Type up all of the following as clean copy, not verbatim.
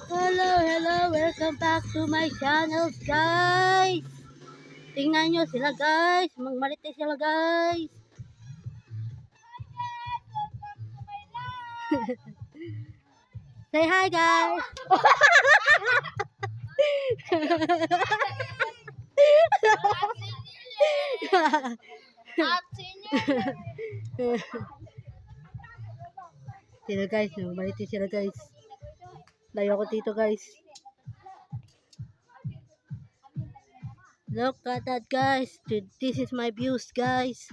Hello, welcome back to my channel, guys. Tingnan nyo sila, guys. Magmalitis sila, guys. Say hi, guys. Sila, guys. Magmalitis sila, guys. Layo ko dito, guys. Look at that, guys. This is my views, guys.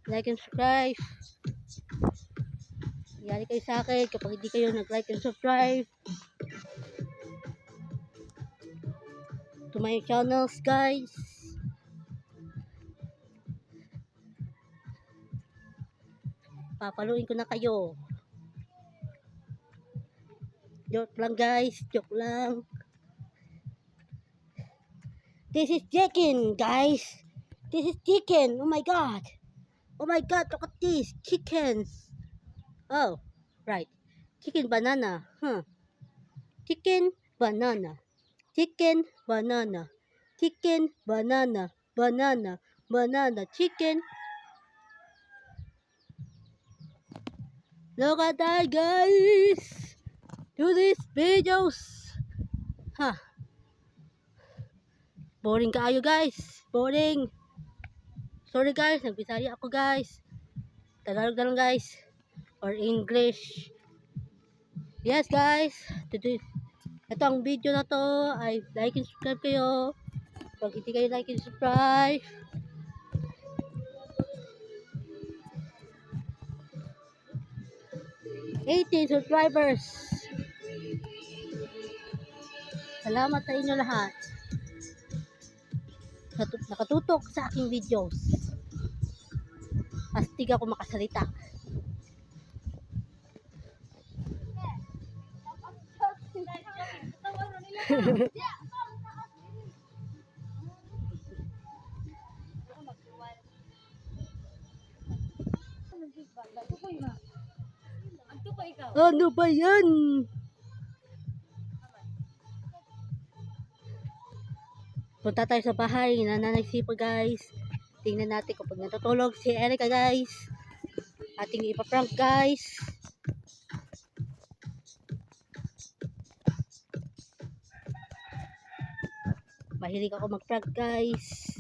Like and subscribe. Yari kayo sa akin kapag hindi kayo nag-like and subscribe to my channels, guys. Papaluin ko na kayo. Joke lang, guys. Joke lang. This is chicken, guys. This is chicken. Oh my god. Oh my god, look at this. Chickens. Oh, right. Chicken banana. Huh. Chicken banana. Chicken banana. Chicken banana. Banana. Banana. Chicken. Look at that, guys. Do these videos. Huh. Boring kaayo, guys. Boring. Sorry, guys. Nagbisaya ako, guys. Tagalog na lang, guys. Or English. Yes, guys. Ito ang video na to. Ay like and subscribe kayo. Pag hindi kayo like and subscribe, #18 subscribers. Salamat sa inyo lahat. Nakatutok sa aking videos. Astig ako makasalita. Ano ba yan? Punta tayo sa bahay na Nanay Sipa, guys. Tingnan natin kapag natutulog si Erica, guys. Ating ipaprank, guys. Mahilig ako mag-prank, guys.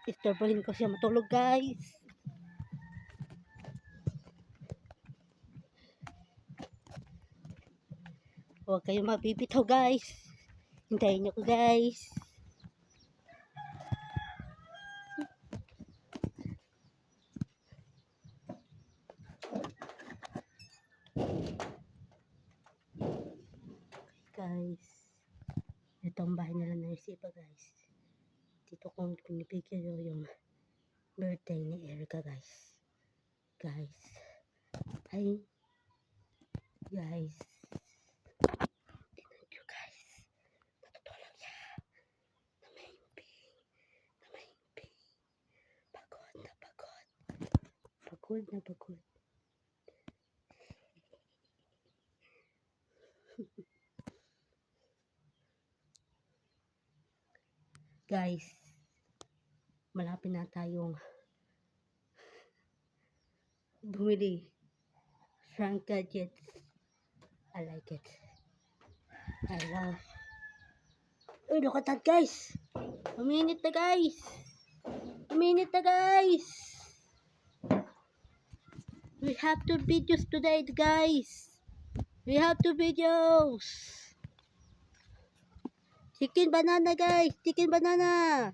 Istorbohin ko siya matulog, guys. Huwag kayong mabibitaw, guys. Hintayin niyo ko, guys. Guys, ito ang bahay nila na Sipa, guys. Dito kong pinipigil yung birthday ni Erica, guys. Guys, ay, guys, tingnan nyo, guys. Natutulog siya. Namaimping. Pagod na pagod. Pagod na pagod. Guys, malapit na tayong bumili. Frank gadgets. I like it. I love. Uy, look at that, guys. Uminit na, guys. Uminit na, guys. We have 2 videos today, guys. We have 2 videos. Chicken banana, guys. Chicken banana.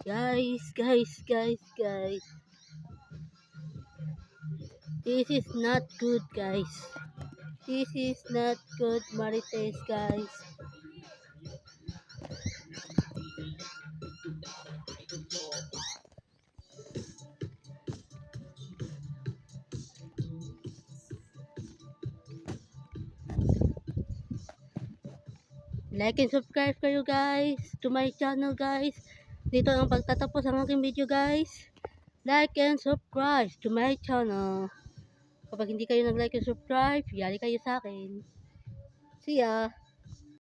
Guys. This is not good, guys. This is not good marites, guys. Like and subscribe kayo guys to my channel guys. Dito ang pagtatapos ang aking video guys. Like and subscribe to my channel. Kapag hindi kayo nag-like and subscribe, yari kayo sa akin. See ya!